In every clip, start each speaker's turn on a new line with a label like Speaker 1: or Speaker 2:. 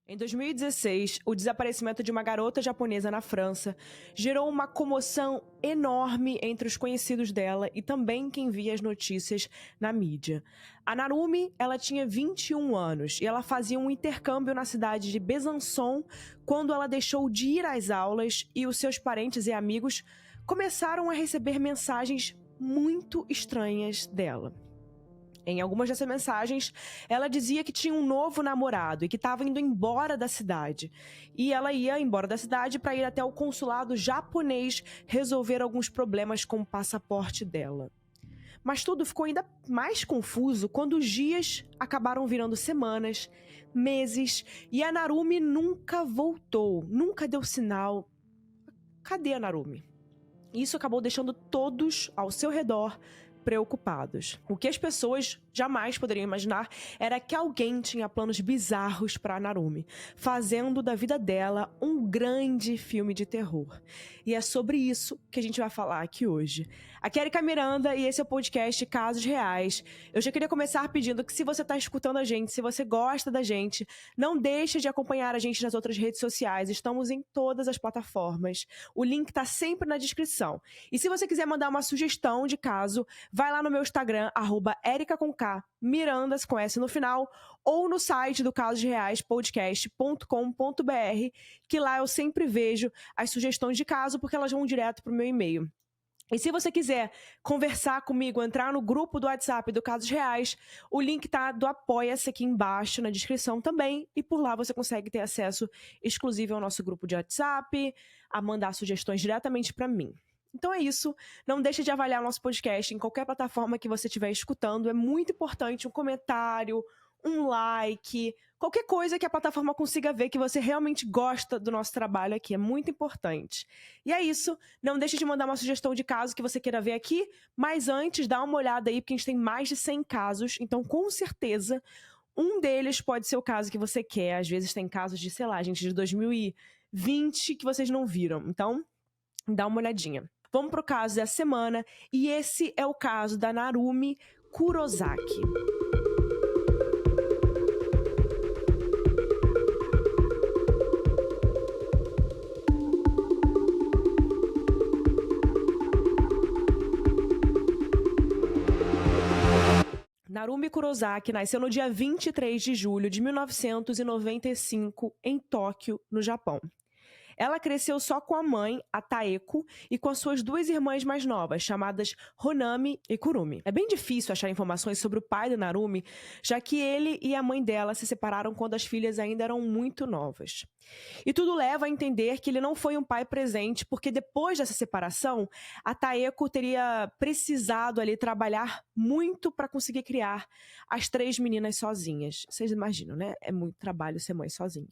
Speaker 1: Em 2016, o desaparecimento de uma garota japonesa na França gerou uma comoção enorme entre os conhecidos dela e também quem via as notícias na mídia. A Narumi, ela tinha 21 anos e ela fazia um intercâmbio na cidade de Besançon quando ela deixou de ir às aulas e os seus parentes e amigos começaram a receber mensagens muito estranhas dela. Em algumas dessas mensagens, ela dizia que tinha um novo namorado e que estava indo embora da cidade. E ela ia embora da cidade para ir até o consulado japonês resolver alguns problemas com o passaporte dela. Mas tudo ficou ainda mais confuso quando os dias acabaram virando semanas, meses, e a Narumi nunca voltou, nunca deu sinal. Cadê a Narumi? Isso acabou deixando todos ao seu redor preocupados. O que as pessoas jamais poderiam imaginar era que alguém tinha planos bizarros para Narumi, fazendo da vida dela um grande filme de terror. E é sobre isso que a gente vai falar aqui hoje. Aqui é Erika Miranda e esse é o podcast Casos Reais. Eu já queria começar pedindo que, se você está escutando a gente, se você gosta da gente, não deixe de acompanhar a gente nas outras redes sociais. Estamos em todas as plataformas. O link está sempre na descrição. E se você quiser mandar uma sugestão de caso, vai lá no meu Instagram, @erica_com_k, Mirandas com S no final, ou no site do casosreaispodcast.com.br, que lá eu sempre vejo as sugestões de caso, porque elas vão direto pro meu e-mail. E se você quiser conversar comigo, entrar no grupo do WhatsApp do Casos Reais, o link tá do Apoia-se aqui embaixo na descrição também, e por lá você consegue ter acesso exclusivo ao nosso grupo de WhatsApp, a mandar sugestões diretamente para mim. Então é isso, não deixe de avaliar o nosso podcast em qualquer plataforma que você estiver escutando, é muito importante um comentário, um like, qualquer coisa que a plataforma consiga ver que você realmente gosta do nosso trabalho aqui, é muito importante. E é isso, não deixe de mandar uma sugestão de caso que você queira ver aqui, mas antes dá uma olhada aí, porque a gente tem mais de 100 casos, então com certeza um deles pode ser o caso que você quer. Às vezes tem casos de, sei lá, gente, de 2020 que vocês não viram, então dá uma olhadinha. Vamos pro caso da semana, e esse é o caso da Narumi Kurosaki. Narumi Kurosaki nasceu no dia 23 de julho de 1995 em Tóquio, no Japão. Ela cresceu só com a mãe, a Taeko, e com as suas duas irmãs mais novas, chamadas Honami e Kurumi. É bem difícil achar informações sobre o pai da Narumi, já que ele e a mãe dela se separaram quando as filhas ainda eram muito novas. E tudo leva a entender que ele não foi um pai presente, porque depois dessa separação, a Taeko teria precisado ali trabalhar muito para conseguir criar as três meninas sozinhas. Vocês imaginam, né? É muito trabalho ser mãe sozinha.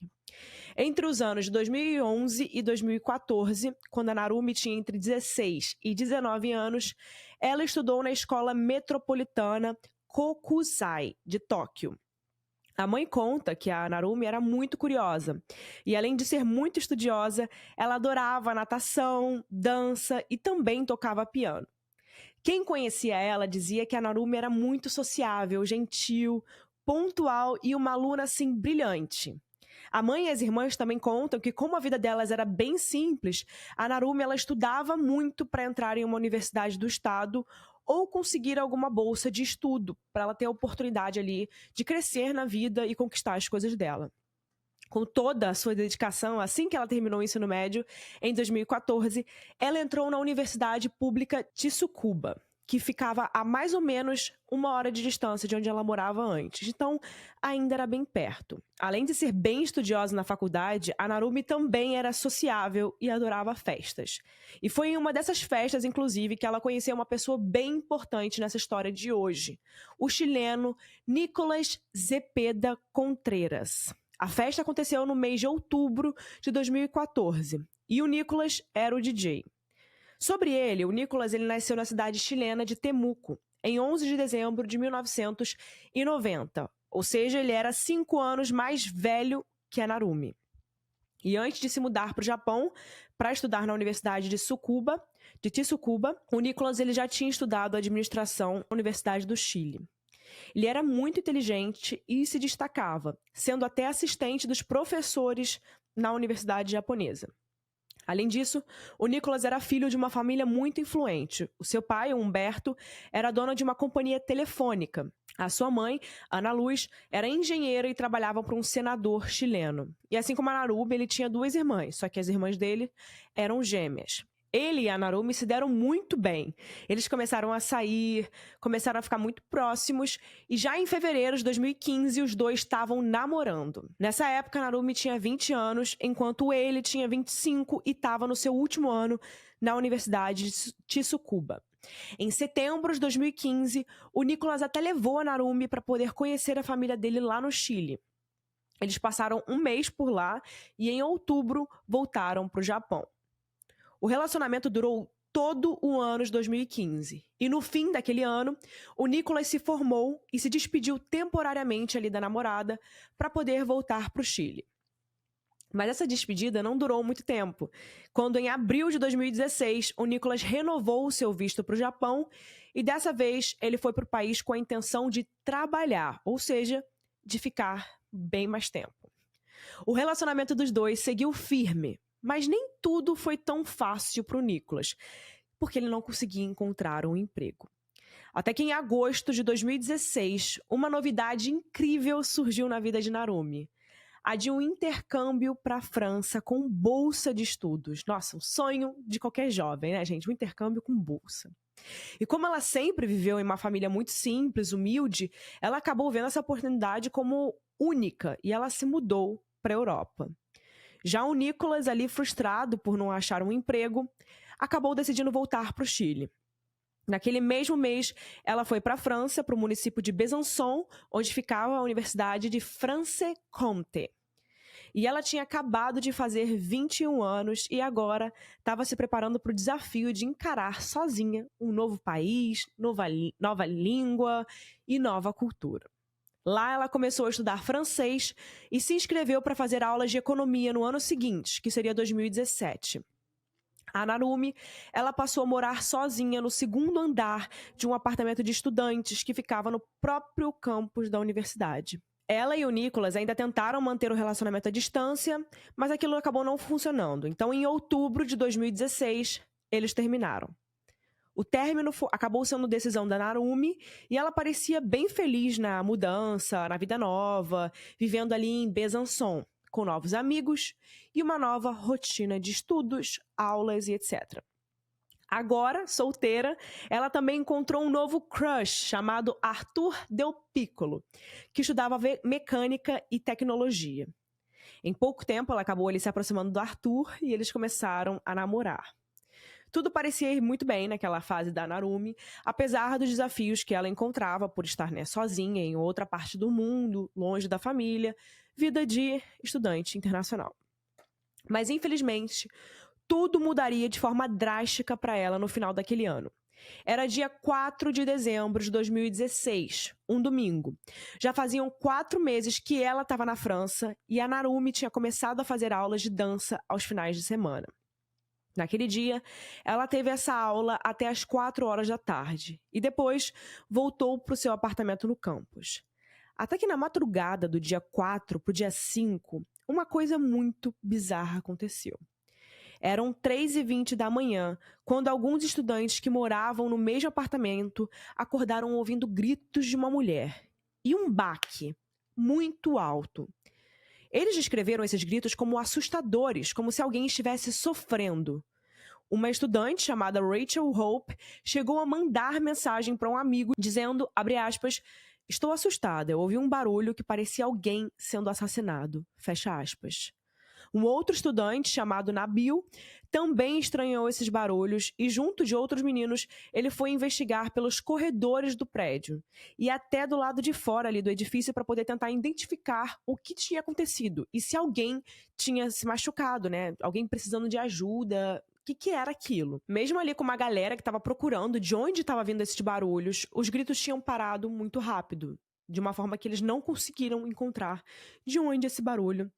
Speaker 1: Entre os anos de 2011 e 2014, quando a Narumi tinha entre 16 e 19 anos, ela estudou na Escola Metropolitana Kokusai, de Tóquio. A mãe conta que a Narumi era muito curiosa e, além de ser muito estudiosa, ela adorava natação, dança e também tocava piano. Quem conhecia ela dizia que a Narumi era muito sociável, gentil, pontual e uma aluna, assim, brilhante. A mãe e as irmãs também contam que, como a vida delas era bem simples, a Narumi ela estudava muito para entrar em uma universidade do estado ou conseguir alguma bolsa de estudo, para ela ter a oportunidade ali de crescer na vida e conquistar as coisas dela. Com toda a sua dedicação, assim que ela terminou o ensino médio, em 2014, ela entrou na Universidade Pública Tsukuba, que ficava a mais ou menos 1 hora de distância de onde ela morava antes. Então, ainda era bem perto. Além de ser bem estudiosa na faculdade, a Narumi também era sociável e adorava festas. E foi em uma dessas festas, inclusive, que ela conheceu uma pessoa bem importante nessa história de hoje, o chileno Nicolás Zepeda Contreras. A festa aconteceu no mês de outubro de 2014 e o Nicolás era o DJ. Sobre ele, o Nicolás ele nasceu na cidade chilena de Temuco, em 11 de dezembro de 1990. Ou seja, ele era 5 anos mais velho que a Narumi. E antes de se mudar para o Japão, para estudar na Universidade de Tsukuba, o Nicolás ele já tinha estudado administração na Universidade do Chile. Ele era muito inteligente e se destacava, sendo até assistente dos professores na universidade japonesa. Além disso, o Nicholas era filho de uma família muito influente. O seu pai, o Humberto, era dono de uma companhia telefônica. A sua mãe, Ana Luz, era engenheira e trabalhava para um senador chileno. E assim como a Narumi, ele tinha 2 irmãs, só que as irmãs dele eram gêmeas. Ele e a Narumi se deram muito bem. Eles começaram a sair, começaram a ficar muito próximos, e já em fevereiro de 2015, os dois estavam namorando. Nessa época, a Narumi tinha 20 anos, enquanto ele tinha 25 e estava no seu último ano na Universidade de Tsukuba. Em setembro de 2015, o Nicholas até levou a Narumi para poder conhecer a família dele lá no Chile. Eles passaram um mês por lá e em outubro voltaram para o Japão. O relacionamento durou todo o ano de 2015. E no fim daquele ano, o Nicholas se formou e se despediu temporariamente ali da namorada para poder voltar para o Chile. Mas essa despedida não durou muito tempo. Quando em abril de 2016, o Nicholas renovou o seu visto para o Japão e dessa vez ele foi para o país com a intenção de trabalhar, ou seja, de ficar bem mais tempo. O relacionamento dos dois seguiu firme. Mas nem tudo foi tão fácil para o Nicholas, porque ele não conseguia encontrar um emprego. Até que em agosto de 2016, uma novidade incrível surgiu na vida de Narumi. A de um intercâmbio para a França com bolsa de estudos. Nossa, um sonho de qualquer jovem, né, gente? Um intercâmbio com bolsa. E como ela sempre viveu em uma família muito simples, humilde, ela acabou vendo essa oportunidade como única e ela se mudou para a Europa. Já o Nicholas, ali frustrado por não achar um emprego, acabou decidindo voltar para o Chile. Naquele mesmo mês, ela foi para a França, para o município de Besançon, onde ficava a Universidade de Franche-Comté. E ela tinha acabado de fazer 21 anos e agora estava se preparando para o desafio de encarar sozinha um novo país, nova língua e nova cultura. Lá ela começou a estudar francês e se inscreveu para fazer aulas de economia no ano seguinte, que seria 2017. A Narumi, ela passou a morar sozinha no segundo andar de um apartamento de estudantes que ficava no próprio campus da universidade. Ela e o Nicholas ainda tentaram manter o relacionamento à distância, mas aquilo acabou não funcionando. Então, em outubro de 2016, eles terminaram. O término acabou sendo decisão da Narumi e ela parecia bem feliz na mudança, na vida nova, vivendo ali em Besançon, com novos amigos e uma nova rotina de estudos, aulas e etc. Agora, solteira, ela também encontrou um novo crush chamado Arthur Del Piccolo, que estudava mecânica e tecnologia. Em pouco tempo, ela acabou ali se aproximando do Arthur e eles começaram a namorar. Tudo parecia ir muito bem naquela fase da Narumi, apesar dos desafios que ela encontrava por estar sozinha em outra parte do mundo, longe da família, vida de estudante internacional. Mas, infelizmente, tudo mudaria de forma drástica para ela no final daquele ano. Era dia 4 de dezembro de 2016, um domingo. Já faziam 4 meses que ela estava na França e a Narumi tinha começado a fazer aulas de dança aos finais de semana. Naquele dia, ela teve essa aula até as 4 horas da tarde e depois voltou para o seu apartamento no campus. Até que na madrugada do dia 4 para o dia 5, uma coisa muito bizarra aconteceu. Eram 3h20 da manhã, quando alguns estudantes que moravam no mesmo apartamento acordaram ouvindo gritos de uma mulher e um baque muito alto. Eles descreveram esses gritos como assustadores, como se alguém estivesse sofrendo. Uma estudante chamada Rachel Hope chegou a mandar mensagem para um amigo dizendo, abre aspas, estou assustada, eu ouvi um barulho que parecia alguém sendo assassinado, fecha aspas. Um outro estudante, chamado Nabil, também estranhou esses barulhos e, junto de outros meninos, ele foi investigar pelos corredores do prédio e até do lado de fora ali do edifício para poder tentar identificar o que tinha acontecido e se alguém tinha se machucado, né? Alguém precisando de ajuda. O que era aquilo? Mesmo ali com uma galera que estava procurando de onde estava vindo esses barulhos, os gritos tinham parado muito rápido, de uma forma que eles não conseguiram encontrar de onde esse barulho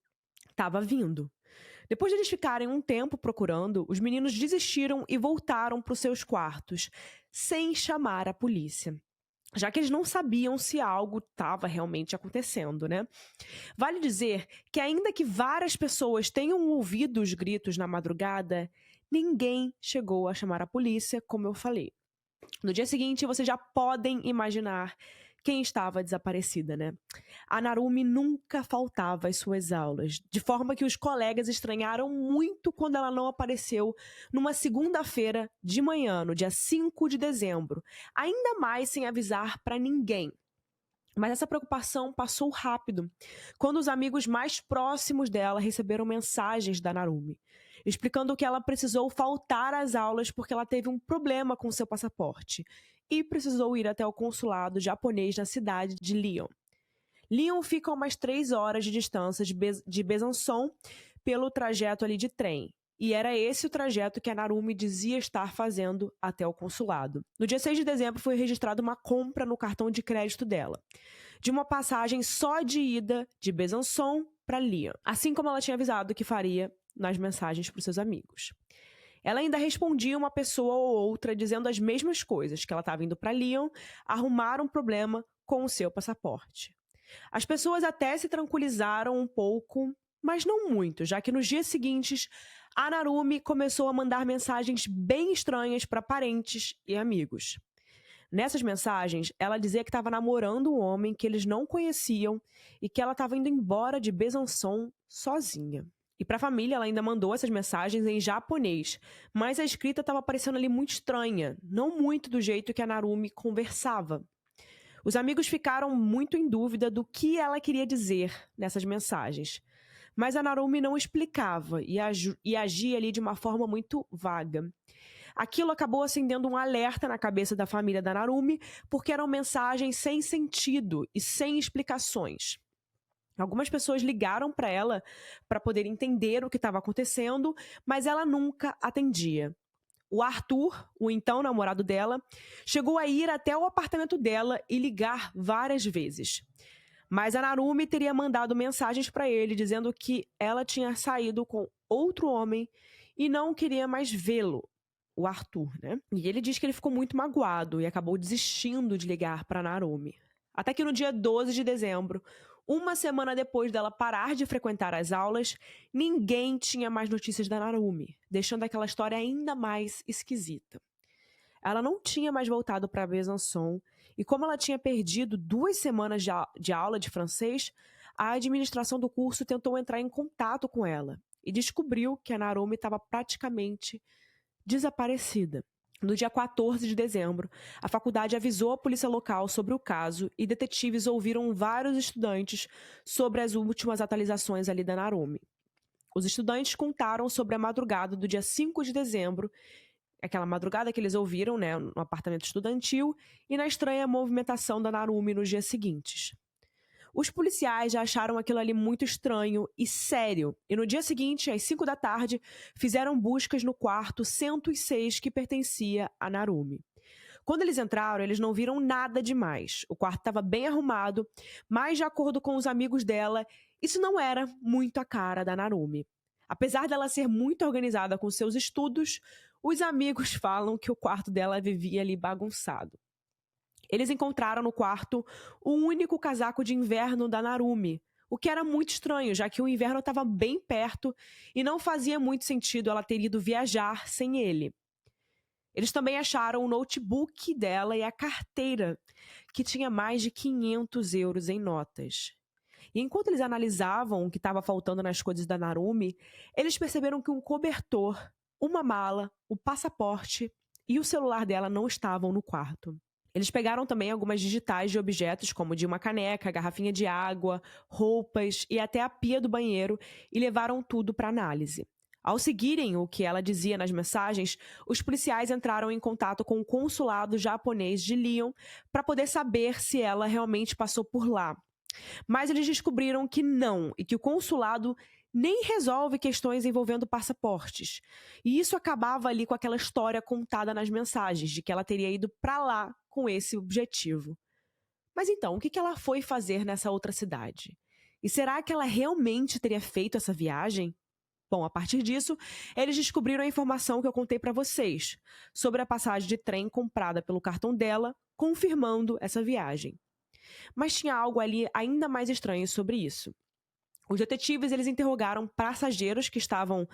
Speaker 1: estava vindo. Depois de eles ficarem um tempo procurando, os meninos desistiram e voltaram para os seus quartos, sem chamar a polícia. já que eles não sabiam se algo estava realmente acontecendo, né? Vale dizer que ainda que várias pessoas tenham ouvido os gritos na madrugada, ninguém chegou a chamar a polícia, como eu falei. No dia seguinte, vocês já podem imaginar quem estava desaparecida, né? A Narumi nunca faltava às suas aulas, de forma que os colegas estranharam muito quando ela não apareceu numa segunda-feira de manhã, no dia 5 de dezembro, ainda mais sem avisar para ninguém. Mas essa preocupação passou rápido, quando os amigos mais próximos dela receberam mensagens da Narumi, explicando que ela precisou faltar às aulas porque ela teve um problema com seu passaporte e precisou ir até o consulado japonês na cidade de Lyon. Lyon fica a umas 3 horas de distância de Besançon pelo trajeto ali de trem. E era esse o trajeto que a Narumi dizia estar fazendo até o consulado. No dia 6 de dezembro foi registrada uma compra no cartão de crédito dela, de uma passagem só de ida de Besançon para Lyon, assim como ela tinha avisado que faria nas mensagens para os seus amigos. Ela ainda respondia uma pessoa ou outra dizendo as mesmas coisas, que ela estava indo para Lyon arrumar um problema com o seu passaporte. As pessoas até se tranquilizaram um pouco, mas não muito, já que nos dias seguintes a Narumi começou a mandar mensagens bem estranhas para parentes e amigos. Nessas mensagens, ela dizia que estava namorando um homem que eles não conheciam e que ela estava indo embora de Besançon sozinha. E para a família, ela ainda mandou essas mensagens em japonês, mas a escrita estava parecendo ali muito estranha, não muito do jeito que a Narumi conversava. Os amigos ficaram muito em dúvida do que ela queria dizer nessas mensagens, mas a Narumi não explicava e agia ali de uma forma muito vaga. Aquilo acabou acendendo um alerta na cabeça da família da Narumi, porque eram mensagens sem sentido e sem explicações. Algumas pessoas ligaram para ela para poder entender o que estava acontecendo, mas ela nunca atendia. O Arthur, o então namorado dela, chegou a ir até o apartamento dela e ligar várias vezes. Mas a Narumi teria mandado mensagens para ele dizendo que ela tinha saído com outro homem e não queria mais vê-lo, o Arthur, né? E ele diz que ele ficou muito magoado e acabou desistindo de ligar para Narumi. Até que no dia 12 de dezembro, uma semana depois dela parar de frequentar as aulas, ninguém tinha mais notícias da Narumi, deixando aquela história ainda mais esquisita. Ela não tinha mais voltado para Besançon, e como ela tinha perdido 2 semanas de aula de francês, a administração do curso tentou entrar em contato com ela e descobriu que a Narumi estava praticamente desaparecida. No dia 14 de dezembro, a faculdade avisou a polícia local sobre o caso e detetives ouviram vários estudantes sobre as últimas atualizações ali da Narumi. Os estudantes contaram sobre a madrugada do dia 5 de dezembro, aquela madrugada que eles ouviram, né, no apartamento estudantil, e na estranha movimentação da Narumi nos dias seguintes. Os policiais já acharam aquilo ali muito estranho e sério, e no dia seguinte, às 5 da tarde, fizeram buscas no quarto 106 que pertencia a Narumi. Quando eles entraram, eles não viram nada demais. O quarto estava bem arrumado, mas de acordo com os amigos dela, isso não era muito a cara da Narumi. Apesar dela ser muito organizada com seus estudos, os amigos falam que o quarto dela vivia ali bagunçado. Eles encontraram no quarto o único casaco de inverno da Narumi, o que era muito estranho, já que o inverno estava bem perto e não fazia muito sentido ela ter ido viajar sem ele. Eles também acharam o notebook dela e a carteira, que tinha mais de 500 euros em notas. E enquanto eles analisavam o que estava faltando nas coisas da Narumi, eles perceberam que um cobertor, uma mala, o passaporte e o celular dela não estavam no quarto. Eles pegaram também algumas digitais de objetos, como de uma caneca, garrafinha de água, roupas e até a pia do banheiro, e levaram tudo para análise. Ao seguirem o que ela dizia nas mensagens, os policiais entraram em contato com o consulado japonês de Lyon para poder saber se ela realmente passou por lá. Mas eles descobriram que não, e que o consulado nem resolve questões envolvendo passaportes. E isso acabava ali com aquela história contada nas mensagens, de que ela teria ido para lá com esse objetivo. Mas então, o que ela foi fazer nessa outra cidade? E será que ela realmente teria feito essa viagem? Bom, a partir disso, eles descobriram a informação que eu contei para vocês sobre a passagem de trem comprada pelo cartão dela, confirmando essa viagem. Mas tinha algo ali ainda mais estranho sobre isso. Os detetives, eles interrogaram passageiros que estavam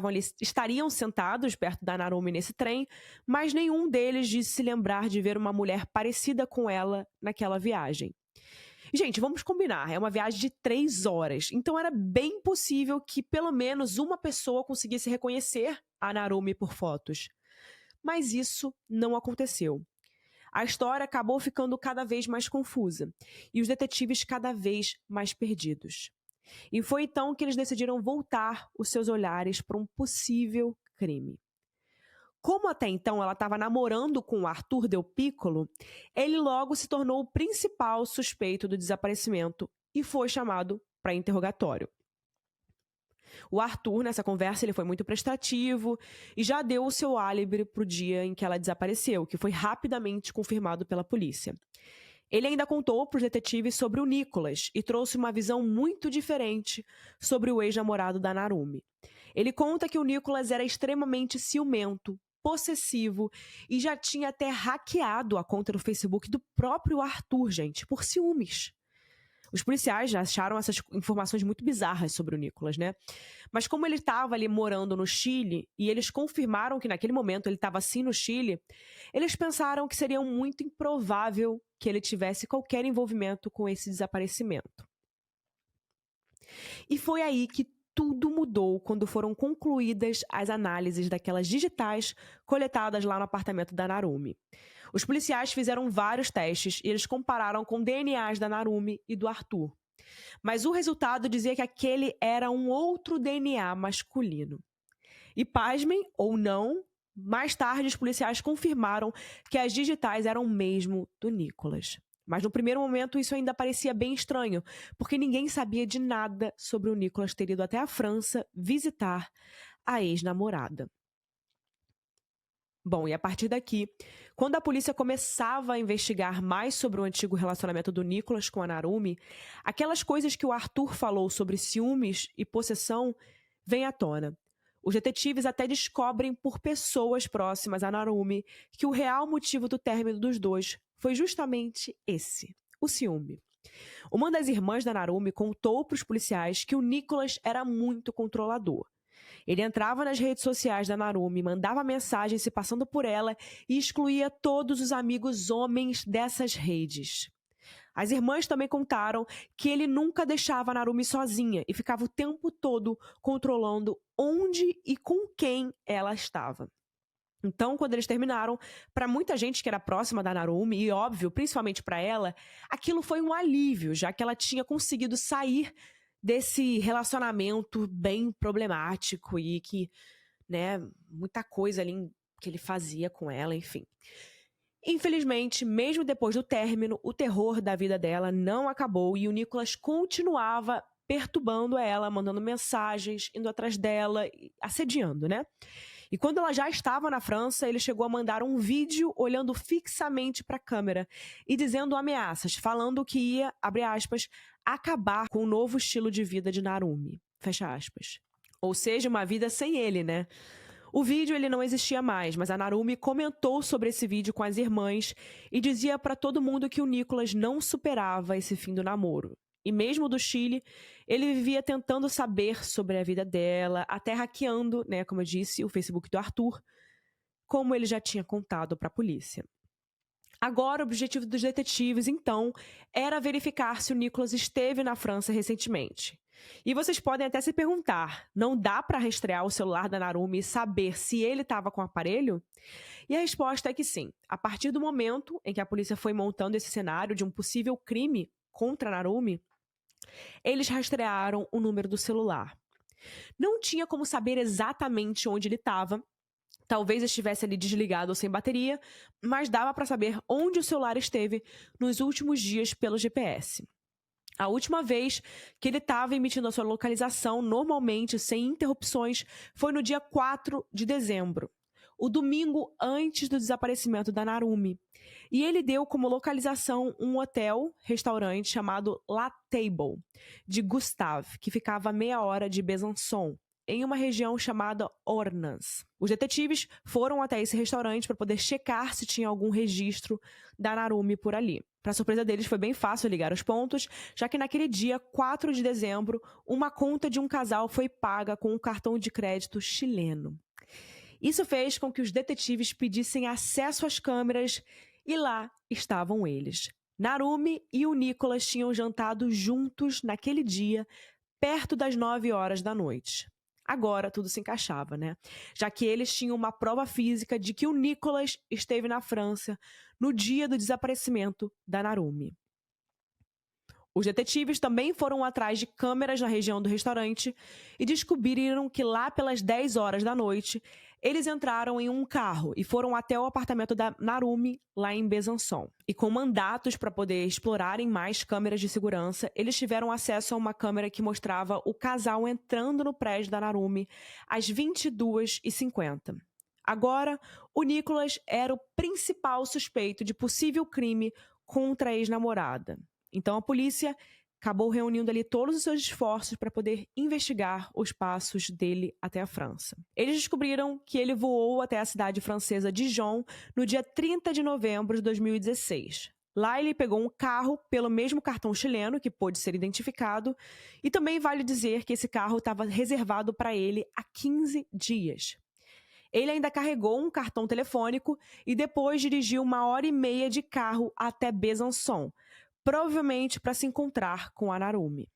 Speaker 1: ali, estariam sentados perto da Narumi nesse trem, mas nenhum deles disse se lembrar de ver uma mulher parecida com ela naquela viagem. Gente, vamos combinar, é uma viagem de 3 horas, então era bem possível que pelo menos uma pessoa conseguisse reconhecer a Narumi por fotos. Mas isso não aconteceu. A história acabou ficando cada vez mais confusa e os detetives cada vez mais perdidos. E foi então que eles decidiram voltar os seus olhares para um possível crime. Como até então ela estava namorando com o Arthur Del Piccolo, ele logo se tornou o principal suspeito do desaparecimento e foi chamado para interrogatório. O Arthur, nessa conversa, ele foi muito prestativo e já deu o seu álibi para o dia em que ela desapareceu, que foi rapidamente confirmado pela polícia. Ele ainda contou para os detetives sobre o Nicholas e trouxe uma visão muito diferente sobre o ex-namorado da Narumi. Ele conta que o Nicholas era extremamente ciumento, possessivo e já tinha até hackeado a conta do Facebook do próprio Arthur, gente, por ciúmes. Os policiais já acharam essas informações muito bizarras sobre o Nicholas, né? Mas como ele estava ali morando no Chile, e eles confirmaram que naquele momento ele estava sim no Chile, eles pensaram que seria muito improvável que ele tivesse qualquer envolvimento com esse desaparecimento. E foi aí que tudo mudou quando foram concluídas as análises daquelas digitais coletadas lá no apartamento da Narumi. Os policiais fizeram vários testes e eles compararam com DNAs da Narumi e do Arthur. Mas o resultado dizia que aquele era um outro DNA masculino. E pasmem ou não, mais tarde os policiais confirmaram que as digitais eram mesmo do Nicholas. Mas no primeiro momento isso ainda parecia bem estranho, porque ninguém sabia de nada sobre o Nicholas ter ido até a França visitar a ex-namorada. Bom, e a partir daqui, quando a polícia começava a investigar mais sobre o antigo relacionamento do Nicholas com a Narumi, aquelas coisas que o Arthur falou sobre ciúmes e possessão vêm à tona. Os detetives até descobrem por pessoas próximas a Narumi que o real motivo do término dos dois foi justamente esse, o ciúme. Uma das irmãs da Narumi contou para os policiais que o Nicholas era muito controlador. Ele entrava nas redes sociais da Narumi, mandava mensagens se passando por ela e excluía todos os amigos homens dessas redes. As irmãs também contaram que ele nunca deixava a Narumi sozinha e ficava o tempo todo controlando onde e com quem ela estava. Então, quando eles terminaram, para muita gente que era próxima da Narumi, e óbvio, principalmente para ela, aquilo foi um alívio, já que ela tinha conseguido sair desse relacionamento bem problemático e que, né, muita coisa ali que ele fazia com ela, enfim. Infelizmente, mesmo depois do término, o terror da vida dela não acabou e o Nicholas continuava perturbando ela, mandando mensagens, indo atrás dela, assediando, né? E quando ela já estava na França, ele chegou a mandar um vídeo olhando fixamente para a câmera e dizendo ameaças, falando que ia, abre aspas, acabar com o novo estilo de vida de Narumi, fecha aspas. Ou seja, uma vida sem ele, né? O vídeo ele não existia mais, mas a Narumi comentou sobre esse vídeo com as irmãs e dizia para todo mundo que o Nicholas não superava esse fim do namoro. E mesmo do Chile, ele vivia tentando saber sobre a vida dela, até hackeando, né, como eu disse, o Facebook do Arthur, como ele já tinha contado para a polícia. Agora, o objetivo dos detetives, então, era verificar se o Nicholas esteve na França recentemente. E vocês podem até se perguntar, não dá para rastrear o celular da Narumi e saber se ele estava com o aparelho? E a resposta é que sim. A partir do momento em que a polícia foi montando esse cenário de um possível crime contra a Narumi, eles rastrearam o número do celular. Não tinha como saber exatamente onde ele estava. Talvez estivesse ali desligado ou sem bateria, mas dava para saber onde o celular esteve nos últimos dias pelo GPS. A última vez que ele estava emitindo a sua localização, normalmente sem interrupções, foi no dia 4 de dezembro, o domingo antes do desaparecimento da Narumi. E ele deu como localização um hotel-restaurante chamado La Table, de Gustave, que ficava a meia hora de Besançon. em uma região chamada Ornans. Os detetives foram até esse restaurante para poder checar se tinha algum registro da Narumi por ali. Para surpresa deles, foi bem fácil ligar os pontos, já que naquele dia, 4 de dezembro, uma conta de um casal foi paga com um cartão de crédito chileno. Isso fez com que os detetives pedissem acesso às câmeras e lá estavam eles. Narumi e o Nicolas tinham jantado juntos naquele dia, perto das 9 horas da noite. Agora tudo se encaixava, né? Já que eles tinham uma prova física de que o Nicolas esteve na França no dia do desaparecimento da Narumi. Os detetives também foram atrás de câmeras na região do restaurante e descobriram que lá pelas 10 horas da noite, eles entraram em um carro e foram até o apartamento da Narumi, lá em Besançon. E com mandatos para poder explorarem mais câmeras de segurança, eles tiveram acesso a uma câmera que mostrava o casal entrando no prédio da Narumi às 22h50. Agora, o Nicolas era o principal suspeito de possível crime contra a ex-namorada. Então, a polícia acabou reunindo ali todos os seus esforços para poder investigar os passos dele até a França. Eles descobriram que ele voou até a cidade francesa Dijon no dia 30 de novembro de 2016. Lá ele pegou um carro pelo mesmo cartão chileno, que pôde ser identificado, e também vale dizer que esse carro estava reservado para ele há 15 dias. Ele ainda carregou um cartão telefônico e depois dirigiu 1h30 de carro até Besançon, provavelmente para se encontrar com a Narumi.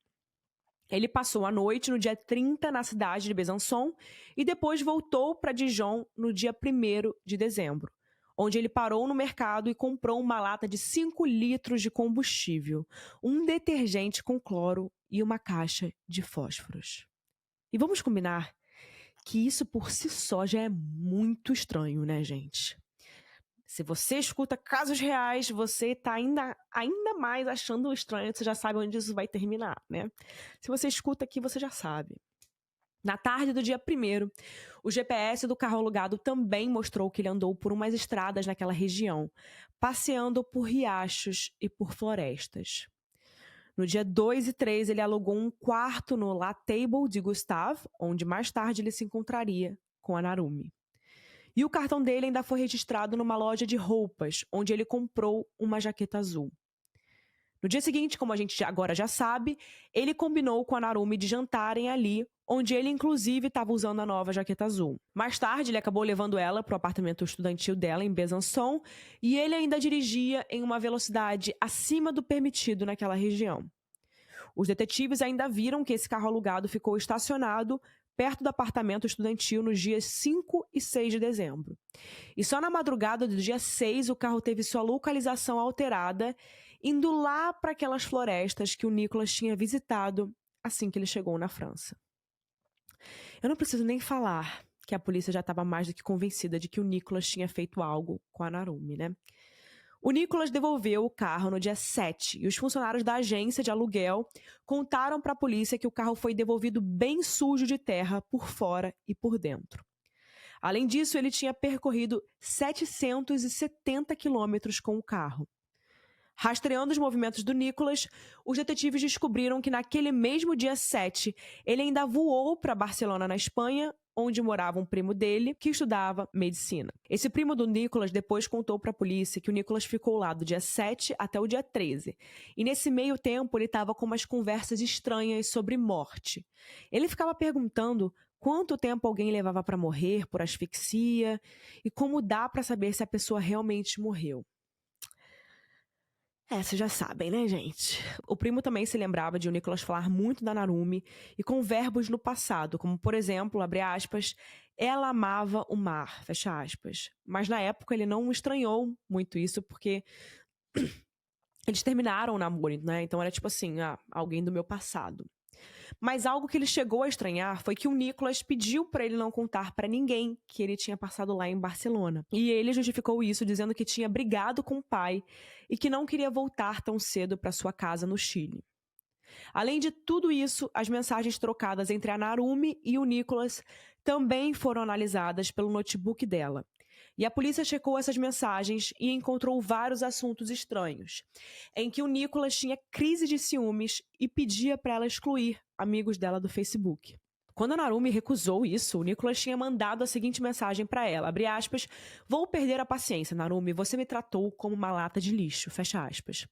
Speaker 1: Ele passou a noite no dia 30 na cidade de Besançon e depois voltou para Dijon no dia 1º de dezembro, onde ele parou no mercado e comprou uma lata de 5 litros de combustível, um detergente com cloro e uma caixa de fósforos. E vamos combinar que isso por si só já é muito estranho, né, gente? Se você escuta casos reais, você está ainda mais achando estranho, você já sabe onde isso vai terminar, né? Se você escuta aqui, você já sabe. Na tarde do dia 1º, o GPS do carro alugado também mostrou que ele andou por umas estradas naquela região, passeando por riachos e por florestas. No dia 2 e 3, ele alugou um quarto no La Table de Gustave, onde mais tarde ele se encontraria com a Narumi. E o cartão dele ainda foi registrado numa loja de roupas, onde ele comprou uma jaqueta azul. No dia seguinte, como a gente agora já sabe, ele combinou com a Narumi de jantarem ali, onde ele inclusive estava usando a nova jaqueta azul. Mais tarde, ele acabou levando ela para o apartamento estudantil dela em Besançon e ele ainda dirigia em uma velocidade acima do permitido naquela região. Os detetives ainda viram que esse carro alugado ficou estacionado perto do apartamento estudantil nos dias 5 e 6 de dezembro. E só na madrugada do dia 6 o carro teve sua localização alterada, indo lá para aquelas florestas que o Nicolas tinha visitado assim que ele chegou na França. Eu não preciso nem falar que a polícia já estava mais do que convencida de que o Nicolas tinha feito algo com a Narumi, né? O Nicolas devolveu o carro no dia 7 e os funcionários da agência de aluguel contaram para a polícia que o carro foi devolvido bem sujo de terra por fora e por dentro. Além disso, ele tinha percorrido 770 quilômetros com o carro. Rastreando os movimentos do Nicolas, os detetives descobriram que naquele mesmo dia 7, ele ainda voou para Barcelona, na Espanha, onde morava um primo dele, que estudava medicina. Esse primo do Nicolas depois contou para a polícia que o Nicolas ficou lá do dia 7 até o dia 13. E nesse meio tempo, ele estava com umas conversas estranhas sobre morte. Ele ficava perguntando quanto tempo alguém levava para morrer por asfixia e como dá para saber se a pessoa realmente morreu. Vocês já sabem, né, gente? O primo também se lembrava de o Nicolas falar muito da Narumi e com verbos no passado, como, por exemplo, abre aspas, ela amava o mar, fecha aspas. Mas na época ele não estranhou muito isso, porque eles terminaram o namoro, né? Então era tipo assim, alguém do meu passado. Mas algo que ele chegou a estranhar foi que o Nicolas pediu para ele não contar para ninguém que ele tinha passado lá em Barcelona. E ele justificou isso dizendo que tinha brigado com o pai e que não queria voltar tão cedo para sua casa no Chile. Além de tudo isso, as mensagens trocadas entre a Narumi e o Nicolas também foram analisadas pelo notebook dela. E a polícia checou essas mensagens e encontrou vários assuntos estranhos, em que o Nicolas tinha crise de ciúmes e pedia para ela excluir amigos dela do Facebook. Quando a Narumi recusou isso, o Nicholas tinha mandado a seguinte mensagem para ela, abre aspas, vou perder a paciência, Narumi, você me tratou como uma lata de lixo, fecha aspas.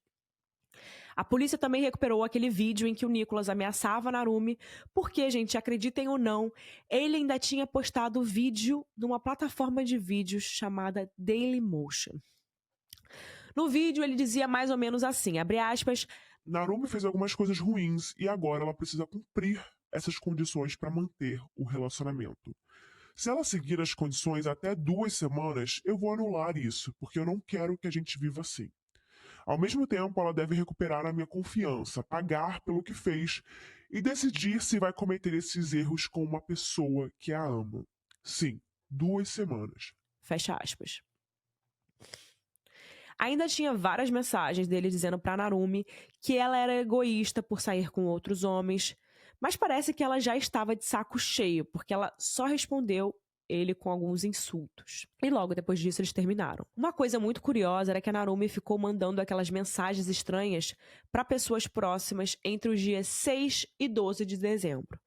Speaker 1: A polícia também recuperou aquele vídeo em que o Nicholas ameaçava a Narumi, porque, gente, acreditem ou não, ele ainda tinha postado o vídeo numa plataforma de vídeos chamada Dailymotion. No vídeo ele dizia mais ou menos assim, abre aspas,
Speaker 2: Narumi fez algumas coisas ruins e agora ela precisa cumprir essas condições para manter o relacionamento. Se ela seguir as condições até 2 semanas, eu vou anular isso, porque eu não quero que a gente viva assim. Ao mesmo tempo, ela deve recuperar a minha confiança, pagar pelo que fez e decidir se vai cometer esses erros com uma pessoa que a ama. Sim, 2 semanas.
Speaker 1: Fecha aspas. Ainda tinha várias mensagens dele dizendo pra Narumi que ela era egoísta por sair com outros homens, mas parece que ela já estava de saco cheio, porque ela só respondeu ele com alguns insultos. E logo depois disso eles terminaram. Uma coisa muito curiosa era que a Narumi ficou mandando aquelas mensagens estranhas para pessoas próximas entre os dias 6 e 12 de dezembro.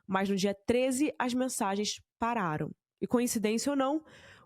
Speaker 1: Mas no dia 13 as mensagens pararam. E coincidência ou não,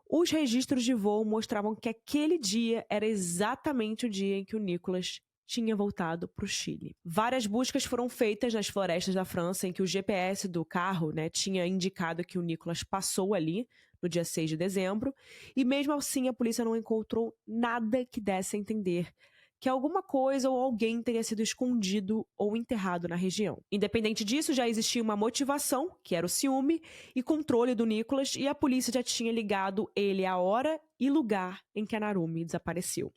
Speaker 1: os registros de voo mostravam que aquele dia era exatamente o dia em que o Nicholas tinha voltado para o Chile. Várias buscas foram feitas nas florestas da França, em que o GPS do carro, tinha indicado que o Nicholas passou ali no dia 6 de dezembro, e mesmo assim a polícia não encontrou nada que desse a entender que alguma coisa ou alguém teria sido escondido ou enterrado na região. Independente disso, já existia uma motivação, que era o ciúme e controle do Nicholas, e a polícia já tinha ligado ele à hora e lugar em que a Narumi desapareceu.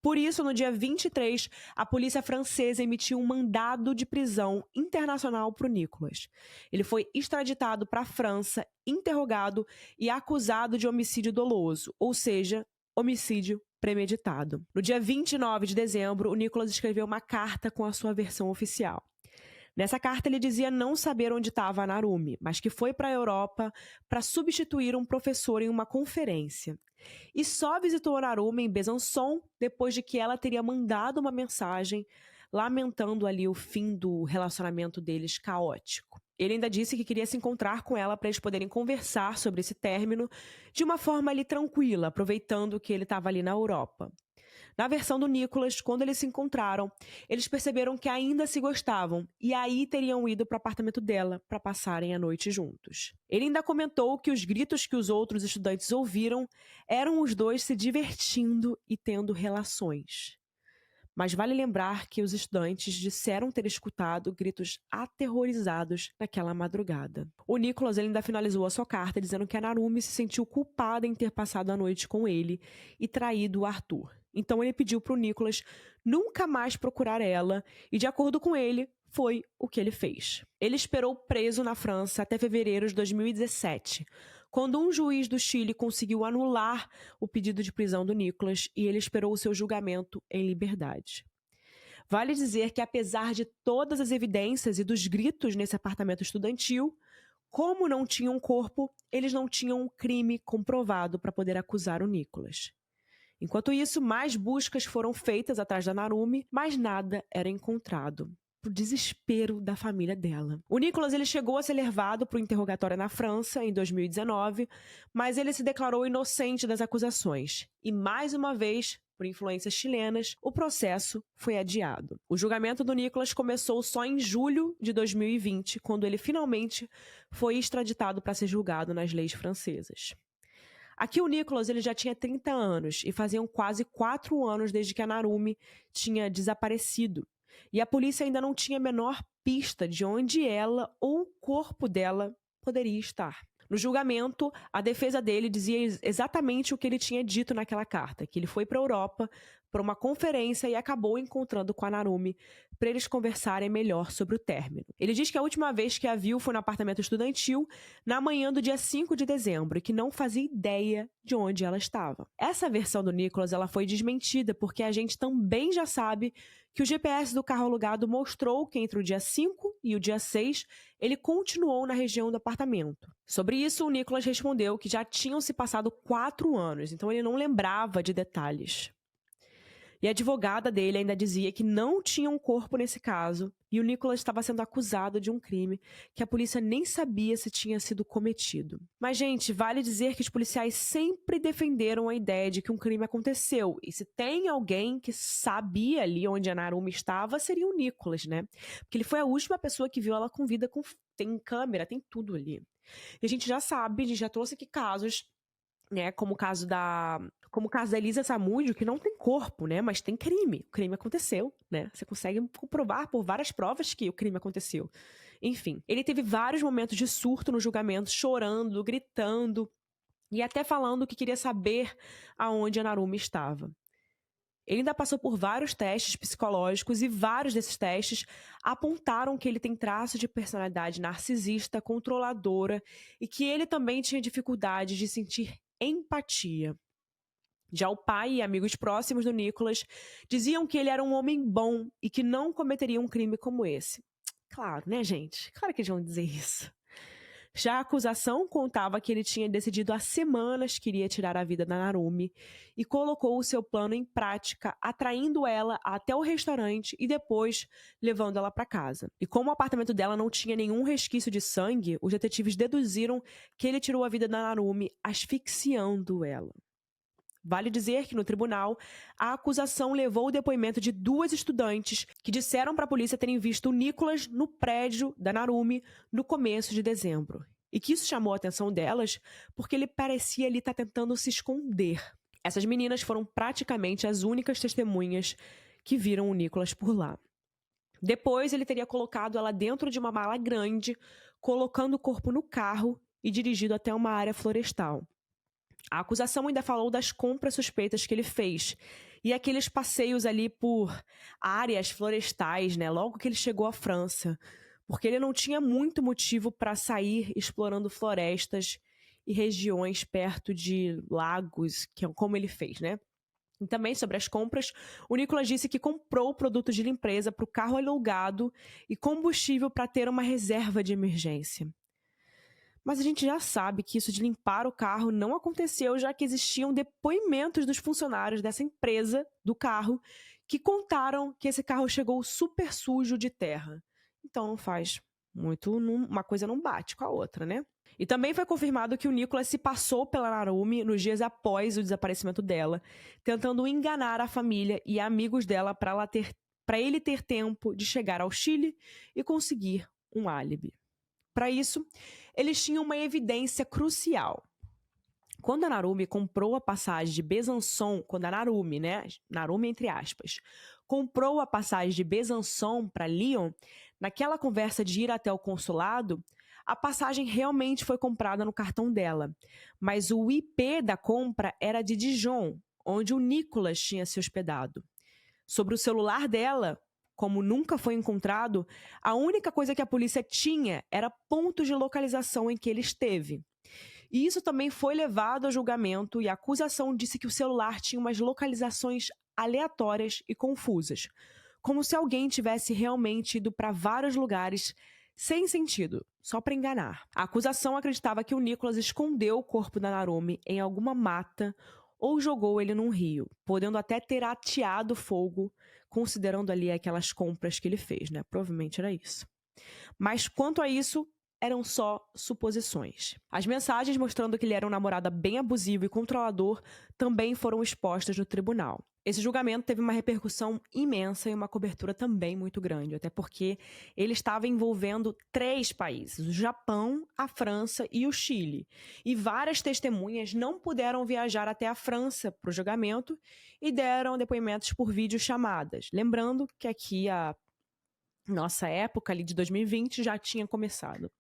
Speaker 1: Por isso, no dia 23, a polícia francesa emitiu um mandado de prisão internacional para o Nicholas. Ele foi extraditado para a França, interrogado e acusado de homicídio doloso, ou seja, homicídio premeditado. No dia 29 de dezembro, o Nicholas escreveu uma carta com a sua versão oficial. Nessa carta ele dizia não saber onde estava a Narumi, mas que foi para a Europa para substituir um professor em uma conferência. E só visitou a Narumi em Besançon depois de que ela teria mandado uma mensagem lamentando ali o fim do relacionamento deles caótico. Ele ainda disse que queria se encontrar com ela para eles poderem conversar sobre esse término de uma forma ali tranquila, aproveitando que ele estava ali na Europa. Na versão do Nicholas, quando eles se encontraram, eles perceberam que ainda se gostavam e aí teriam ido para o apartamento dela para passarem a noite juntos. Ele ainda comentou que os gritos que os outros estudantes ouviram eram os dois se divertindo e tendo relações. Mas vale lembrar que os estudantes disseram ter escutado gritos aterrorizados naquela madrugada. O Nicholas ainda finalizou a sua carta dizendo que a Narumi se sentiu culpada em ter passado a noite com ele e traído o Arthur. Então ele pediu para o Nicholas nunca mais procurar ela e, de acordo com ele, foi o que ele fez. Ele esperou preso na França até fevereiro de 2017, quando um juiz do Chile conseguiu anular o pedido de prisão do Nicholas e ele esperou o seu julgamento em liberdade. Vale dizer que, apesar de todas as evidências e dos gritos nesse apartamento estudantil, como não tinham um corpo, eles não tinham um crime comprovado para poder acusar o Nicholas. Enquanto isso, mais buscas foram feitas atrás da Narumi, mas nada era encontrado. Pro desespero da família dela. O Nicholas ele chegou a ser levado para o interrogatório na França em 2019, mas ele se declarou inocente das acusações. E mais uma vez, por influências chilenas, o processo foi adiado. O julgamento do Nicholas começou só em julho de 2020, quando ele finalmente foi extraditado para ser julgado nas leis francesas. Aqui o Nicholas ele já tinha 30 anos e faziam quase 4 anos desde que a Narumi tinha desaparecido. E a polícia ainda não tinha a menor pista de onde ela ou o corpo dela poderia estar. No julgamento, a defesa dele dizia exatamente o que ele tinha dito naquela carta, que ele foi para a Europa para uma conferência e acabou encontrando com a Narumi para eles conversarem melhor sobre o término. Ele diz que a última vez que a viu foi no apartamento estudantil, na manhã do dia 5 de dezembro, e que não fazia ideia de onde ela estava. Essa versão do Nicholas ela foi desmentida, porque a gente também já sabe que o GPS do carro alugado mostrou que entre o dia 5 e o dia 6, ele continuou na região do apartamento. Sobre isso, o Nicholas respondeu que já tinham se passado 4 anos, então ele não lembrava de detalhes. E a advogada dele ainda dizia que não tinha um corpo nesse caso e o Nicholas estava sendo acusado de um crime que a polícia nem sabia se tinha sido cometido. Mas, gente, vale dizer que os policiais sempre defenderam a ideia de que um crime aconteceu. E se tem alguém que sabia ali onde a Narumi estava, seria o Nicholas, né? Porque ele foi a última pessoa que viu ela com vida, tem câmera, tem tudo ali. E a gente já sabe, a gente já trouxe aqui casos, né, como o caso da Elisa Samúdio, que não tem corpo, né, mas tem crime. O crime aconteceu, né? Você consegue comprovar por várias provas que o crime aconteceu. Enfim, ele teve vários momentos de surto no julgamento, chorando, gritando e até falando que queria saber aonde a Narumi estava. Ele ainda passou por vários testes psicológicos e vários desses testes apontaram que ele tem traços de personalidade narcisista, controladora e que ele também tinha dificuldade de sentir empatia. Já o pai e amigos próximos do Nicholas diziam que ele era um homem bom e que não cometeria um crime como esse. Claro, né, gente? Claro que eles vão dizer isso. Já a acusação contava que ele tinha decidido há semanas que iria tirar a vida da Narumi e colocou o seu plano em prática, atraindo ela até o restaurante e depois levando ela para casa. E como o apartamento dela não tinha nenhum resquício de sangue, os detetives deduziram que ele tirou a vida da Narumi asfixiando ela. Vale dizer que no tribunal, a acusação levou o depoimento de 2 estudantes que disseram para a polícia terem visto o Nicholas no prédio da Narumi no começo de dezembro. E que isso chamou a atenção delas porque ele parecia ali estar tentando se esconder. Essas meninas foram praticamente as únicas testemunhas que viram o Nicholas por lá. Depois, ele teria colocado ela dentro de uma mala grande, colocando o corpo no carro e dirigido até uma área florestal. A acusação ainda falou das compras suspeitas que ele fez e aqueles passeios ali por áreas florestais, né? Logo que ele chegou à França, porque ele não tinha muito motivo para sair explorando florestas e regiões perto de lagos, que é como ele fez, né? E também sobre as compras, o Nicholas disse que comprou produtos de limpeza para o carro alugado e combustível para ter uma reserva de emergência. Mas a gente já sabe que isso de limpar o carro não aconteceu, já que existiam depoimentos dos funcionários dessa empresa do carro que contaram que esse carro chegou super sujo de terra. Então não faz muito, uma coisa não bate com a outra, né? E também foi confirmado que o Nicholas se passou pela Narumi nos dias após o desaparecimento dela, tentando enganar a família e amigos dela para ele ter tempo de chegar ao Chile e conseguir um álibi. Para isso, eles tinham uma evidência crucial. Quando a Narumi comprou a passagem de Besançon, quando a Narumi, né, Narumi entre aspas, comprou a passagem de Besançon para Lyon, naquela conversa de ir até o consulado, a passagem realmente foi comprada no cartão dela, mas o IP da compra era de Dijon, onde o Nicholas tinha se hospedado. Sobre o celular dela, como nunca foi encontrado, a única coisa que a polícia tinha era pontos de localização em que ele esteve. E isso também foi levado a julgamento e a acusação disse que o celular tinha umas localizações aleatórias e confusas, como se alguém tivesse realmente ido para vários lugares sem sentido, só para enganar. A acusação acreditava que o Nicholas escondeu o corpo da Narumi em alguma mata ou jogou ele num rio, podendo até ter ateado fogo, considerando ali aquelas compras que ele fez, né? Provavelmente era isso. Mas quanto a isso, eram só suposições. As mensagens mostrando que ele era um namorado bem abusivo e controlador também foram expostas no tribunal. Esse julgamento teve uma repercussão imensa e uma cobertura também muito grande, até porque ele estava envolvendo 3 países, o Japão, a França e o Chile. E várias testemunhas não puderam viajar até a França para o julgamento e deram depoimentos por videochamadas. Lembrando que aqui a nossa época ali de 2020 já tinha começado.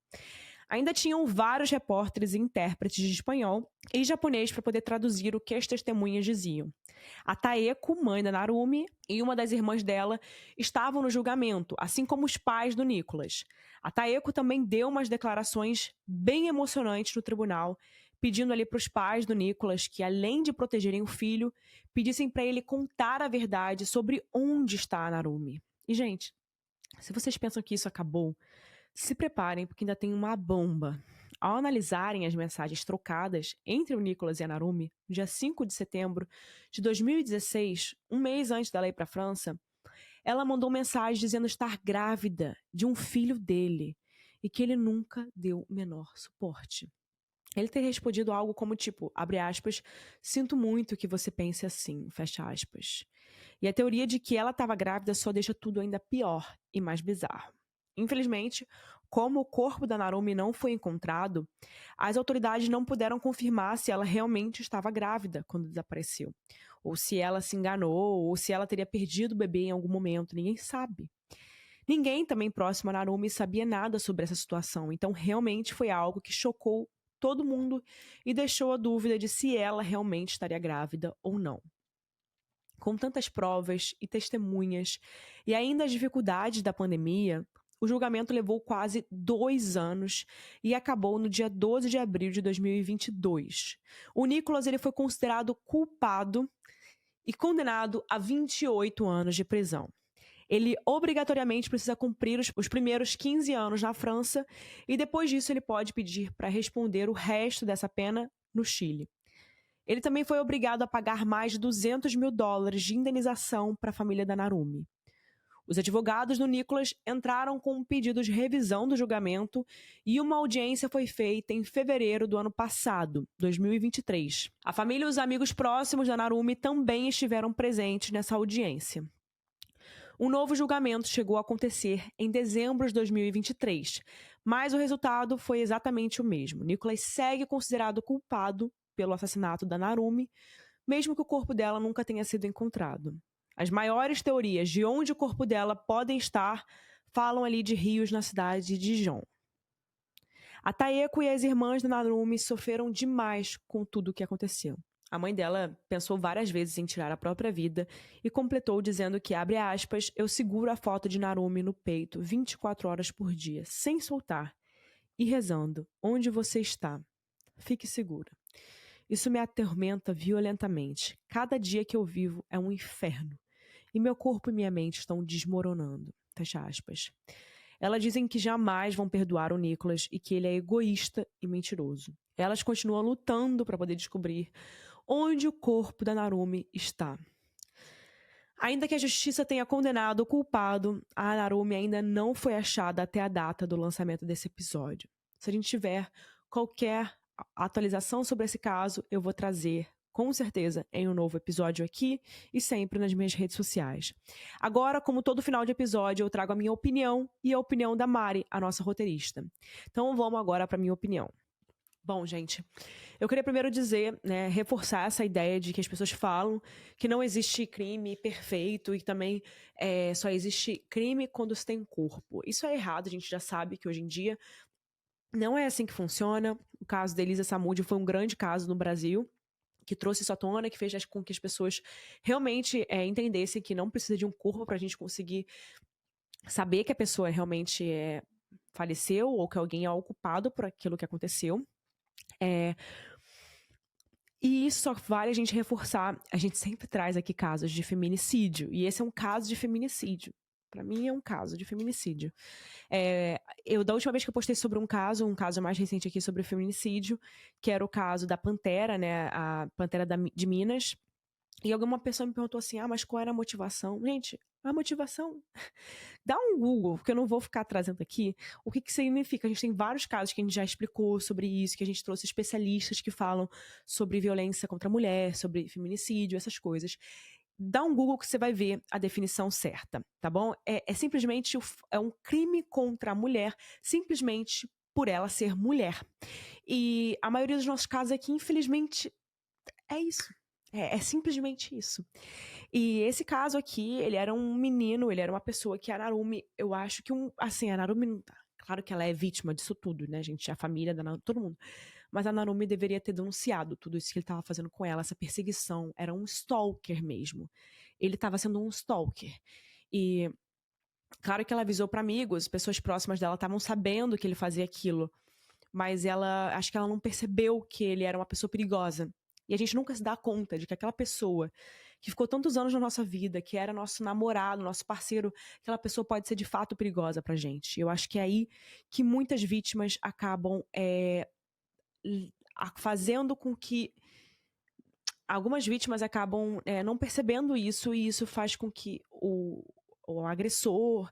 Speaker 1: Ainda tinham vários repórteres e intérpretes de espanhol e japonês para poder traduzir o que as testemunhas diziam. A Taeko, mãe da Narumi, e uma das irmãs dela estavam no julgamento, assim como os pais do Nicholas. A Taeko também deu umas declarações bem emocionantes no tribunal, pedindo ali para os pais do Nicholas que, além de protegerem o filho, pedissem para ele contar a verdade sobre onde está a Narumi. E, gente, se vocês pensam que isso acabou, se preparem, porque ainda tem uma bomba. Ao analisarem as mensagens trocadas entre o Nicolas e a Narumi, no dia 5 de setembro de 2016, um mês antes dela ir para a França, ela mandou mensagem dizendo estar grávida de um filho dele e que ele nunca deu o menor suporte. Ele ter respondido algo como tipo, abre aspas, sinto muito que você pense assim, fecha aspas. E a teoria de que ela estava grávida só deixa tudo ainda pior e mais bizarro. Infelizmente, como o corpo da Narumi não foi encontrado, as autoridades não puderam confirmar se ela realmente estava grávida quando desapareceu. Ou se ela se enganou, ou se ela teria perdido o bebê em algum momento, ninguém sabe. Ninguém também próximo a Narumi sabia nada sobre essa situação, então realmente foi algo que chocou todo mundo e deixou a dúvida de se ela realmente estaria grávida ou não. Com tantas provas e testemunhas, e ainda as dificuldades da pandemia, o julgamento levou quase 2 anos e acabou no dia 12 de abril de 2022. O Nicolas ele foi considerado culpado e condenado a 28 anos de prisão. Ele obrigatoriamente precisa cumprir os primeiros 15 anos na França e depois disso ele pode pedir para responder o resto dessa pena no Chile. Ele também foi obrigado a pagar mais de $200 mil de indenização para a família da Narumi. Os advogados do Nicolas entraram com um pedido de revisão do julgamento e uma audiência foi feita em fevereiro do ano passado, 2023. A família e os amigos próximos da Narumi também estiveram presentes nessa audiência. Um novo julgamento chegou a acontecer em dezembro de 2023, mas o resultado foi exatamente o mesmo. Nicolas segue considerado culpado pelo assassinato da Narumi, mesmo que o corpo dela nunca tenha sido encontrado. As maiores teorias de onde o corpo dela podem estar falam ali de rios na cidade de Dijon. A Taeko e as irmãs da Narumi sofreram demais com tudo o que aconteceu. A mãe dela pensou várias vezes em tirar a própria vida e completou dizendo que, abre aspas, eu seguro a foto de Narumi no peito 24 horas por dia, sem soltar, e rezando, onde você está? Fique segura. Isso me atormenta violentamente. Cada dia que eu vivo é um inferno. E meu corpo e minha mente estão desmoronando. Fecha aspas. Elas dizem que jamais vão perdoar o Nicolas e que ele é egoísta e mentiroso. Elas continuam lutando para poder descobrir onde o corpo da Narumi está. Ainda que a justiça tenha condenado o culpado, a Narumi ainda não foi achada até a data do lançamento desse episódio. Se a gente tiver qualquer atualização sobre esse caso, eu vou trazer, com certeza, em um novo episódio aqui e sempre nas minhas redes sociais. Agora, como todo final de episódio, eu trago a minha opinião e a opinião da Mari, a nossa roteirista. Então vamos agora para a minha opinião. Bom, gente, eu queria primeiro dizer, reforçar essa ideia de que as pessoas falam que não existe crime perfeito e também só existe crime quando se tem corpo. Isso é errado, a gente já sabe que hoje em dia não é assim que funciona. O caso da Elisa Samúdio foi um grande caso no Brasil, que trouxe isso à tona, que fez com que as pessoas realmente entendessem que não precisa de um corpo para a gente conseguir saber que a pessoa realmente faleceu ou que alguém é o culpado por aquilo que aconteceu. E isso só vale a gente reforçar. A gente sempre traz aqui casos de feminicídio, e esse é um caso de feminicídio. Pra mim é um caso de feminicídio. Da última vez que eu postei sobre um caso mais recente aqui sobre feminicídio, que era o caso da Pantera, né? A Pantera de Minas. E alguma pessoa me perguntou assim, mas qual era a motivação? Gente, a motivação... Dá um Google, porque eu não vou ficar trazendo aqui o que significa. A gente tem vários casos que a gente já explicou sobre isso, que a gente trouxe especialistas que falam sobre violência contra a mulher, sobre feminicídio, essas coisas. Dá um Google que você vai ver a definição certa, tá bom? É simplesmente um crime contra a mulher, simplesmente por ela ser mulher. E a maioria dos nossos casos aqui, infelizmente, é isso. É simplesmente isso. E esse caso aqui, ele era um menino, ele era uma pessoa que a Narumi, eu acho que a Narumi, claro que ela é vítima disso tudo, né, gente? A família da Narumi, todo mundo. Mas a Narumi deveria ter denunciado tudo isso que ele estava fazendo com ela, essa perseguição. Era um stalker mesmo. Ele estava sendo um stalker. E claro que ela avisou para amigos, pessoas próximas dela estavam sabendo que ele fazia aquilo. Mas acho que ela não percebeu que ele era uma pessoa perigosa. E a gente nunca se dá conta de que aquela pessoa que ficou tantos anos na nossa vida, que era nosso namorado, nosso parceiro, aquela pessoa pode ser de fato perigosa pra gente. Eu acho que é aí que muitas vítimas acabam fazendo com que algumas vítimas acabam não percebendo isso, e isso faz com que o agressor,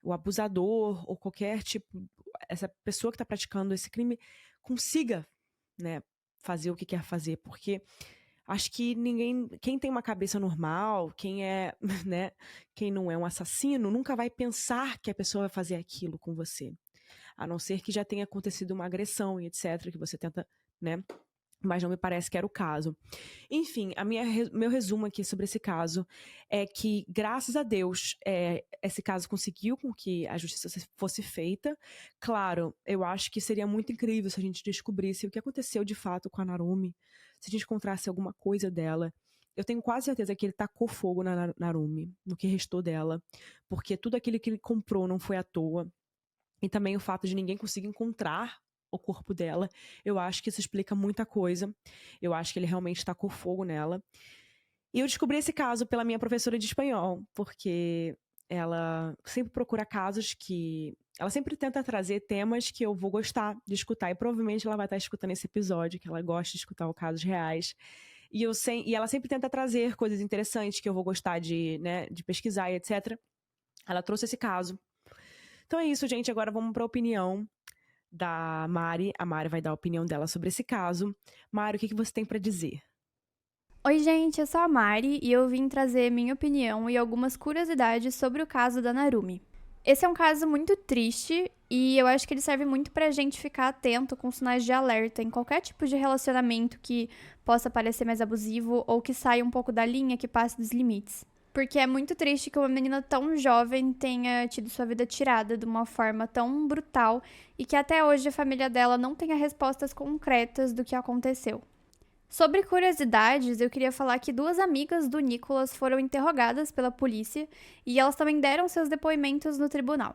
Speaker 1: o abusador, ou qualquer tipo, essa pessoa que está praticando esse crime, consiga, né, fazer o que quer fazer, porque acho que quem tem uma cabeça normal, quem né, quem não é um assassino, nunca vai pensar que a pessoa vai fazer aquilo com você. A não ser que já tenha acontecido uma agressão e etc, que você tenta, né, mas não me parece que era o caso. Enfim, meu resumo aqui sobre esse caso é que, graças a Deus, esse caso conseguiu com que a justiça fosse feita. Claro, eu acho que seria muito incrível se a gente descobrisse o que aconteceu de fato com a Narumi, se a gente encontrasse alguma coisa dela. Eu tenho quase certeza que ele tacou fogo na Narumi, no que restou dela, porque tudo aquilo que ele comprou não foi à toa. E também o fato de ninguém conseguir encontrar o corpo dela, eu acho que isso explica muita coisa. Eu acho que ele realmente tacou fogo nela. E eu descobri esse caso pela minha professora de espanhol, porque ela sempre procura casos que... Ela sempre tenta trazer temas que eu vou gostar de escutar, e provavelmente ela vai estar escutando esse episódio, que ela gosta de escutar casos reais. E ela sempre tenta trazer coisas interessantes que eu vou gostar de pesquisar e etc. Ela trouxe esse caso. Então é isso, gente. Agora vamos para a opinião da Mari. A Mari vai dar a opinião dela sobre esse caso. Mari, o que você tem para dizer?
Speaker 3: Oi, gente, eu sou a Mari e eu vim trazer minha opinião e algumas curiosidades sobre o caso da Narumi. Esse é um caso muito triste e eu acho que ele serve muito pra gente ficar atento com sinais de alerta em qualquer tipo de relacionamento que possa parecer mais abusivo ou que saia um pouco da linha, que passe dos limites. Porque é muito triste que uma menina tão jovem tenha tido sua vida tirada de uma forma tão brutal e que até hoje a família dela não tenha respostas concretas do que aconteceu. Sobre curiosidades, eu queria falar que 2 amigas do Nicholas foram interrogadas pela polícia e elas também deram seus depoimentos no tribunal.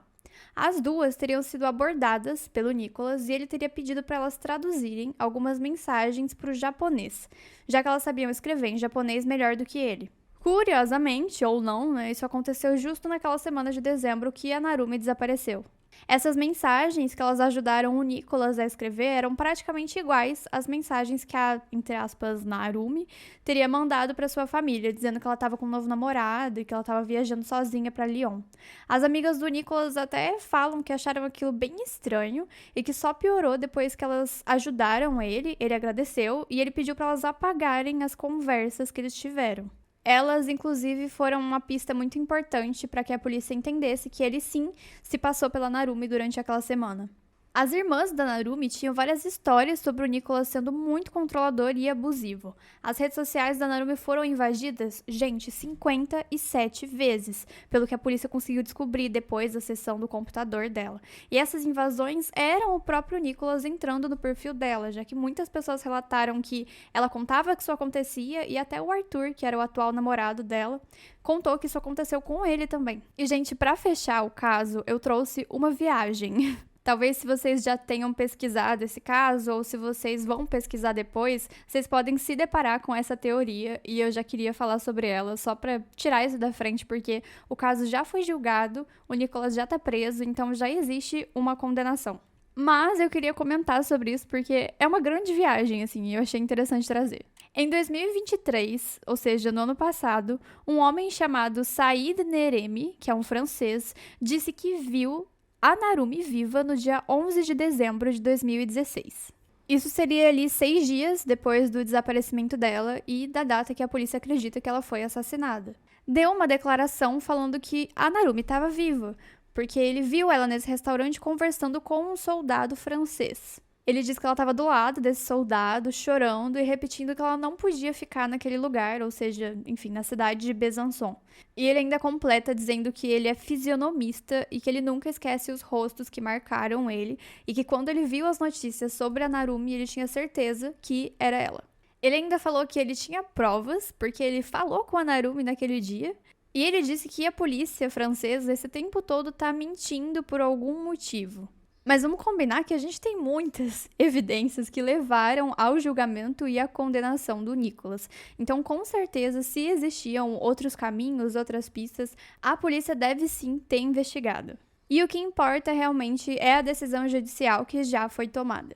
Speaker 3: As 2 teriam sido abordadas pelo Nicholas e ele teria pedido para elas traduzirem algumas mensagens para o japonês, já que elas sabiam escrever em japonês melhor do que ele. Curiosamente, ou não, né, isso aconteceu justo naquela semana de dezembro que a Narumi desapareceu. Essas mensagens que elas ajudaram o Nicholas a escrever eram praticamente iguais às mensagens que a, entre aspas, Narumi teria mandado para sua família, dizendo que ela estava com um novo namorado e que ela estava viajando sozinha para Lyon. As amigas do Nicholas até falam que acharam aquilo bem estranho e que só piorou depois que elas ajudaram ele agradeceu e ele pediu para elas apagarem as conversas que eles tiveram. Elas, inclusive, foram uma pista muito importante para que a polícia entendesse que ele, sim, se passou pela Narumi durante aquela semana. As irmãs da Narumi tinham várias histórias sobre o Nicholas sendo muito controlador e abusivo. As redes sociais da Narumi foram invadidas, 57 vezes, pelo que a polícia conseguiu descobrir depois da sessão do computador dela. E essas invasões eram o próprio Nicholas entrando no perfil dela, já que muitas pessoas relataram que ela contava que isso acontecia e até o Arthur, que era o atual namorado dela, contou que isso aconteceu com ele também. E, gente, para fechar o caso, eu trouxe uma viagem. Talvez se vocês já tenham pesquisado esse caso ou se vocês vão pesquisar depois, vocês podem se deparar com essa teoria e eu já queria falar sobre ela só pra tirar isso da frente, porque o caso já foi julgado, o Nicholas já tá preso, então já existe uma condenação. Mas eu queria comentar sobre isso porque é uma grande viagem, assim, e eu achei interessante trazer. Em 2023, ou seja, no ano passado, um homem chamado Said Neremi, que é um francês, disse que viu a Narumi viva no dia 11 de dezembro de 2016. Isso seria ali 6 dias depois do desaparecimento dela e da data que a polícia acredita que ela foi assassinada. Deu uma declaração falando que a Narumi estava viva, porque ele viu ela nesse restaurante conversando com um soldado francês. Ele disse que ela estava do lado desse soldado, chorando e repetindo que ela não podia ficar naquele lugar, ou seja, enfim, na cidade de Besançon. E ele ainda completa dizendo que ele é fisionomista e que ele nunca esquece os rostos que marcaram ele e que quando ele viu as notícias sobre a Narumi, ele tinha certeza que era ela. Ele ainda falou que ele tinha provas, porque ele falou com a Narumi naquele dia, e ele disse que a polícia francesa esse tempo todo tá mentindo por algum motivo. Mas vamos combinar que a gente tem muitas evidências que levaram ao julgamento e à condenação do Nicholas. Então, com certeza, se existiam outros caminhos, outras pistas, a polícia deve sim ter investigado. E o que importa realmente é a decisão judicial que já foi tomada.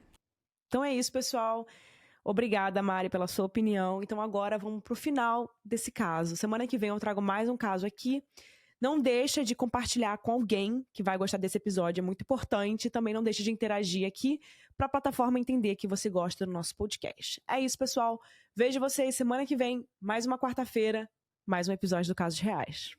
Speaker 1: Então é isso, pessoal. Obrigada, Mari, pela sua opinião. Então agora vamos pro final desse caso. Semana que vem eu trago mais um caso aqui. Não deixa de compartilhar com alguém que vai gostar desse episódio, é muito importante. Também não deixa de interagir aqui para a plataforma entender que você gosta do nosso podcast. É isso, pessoal. Vejo vocês semana que vem, mais uma quarta-feira, mais um episódio do Casos Reais.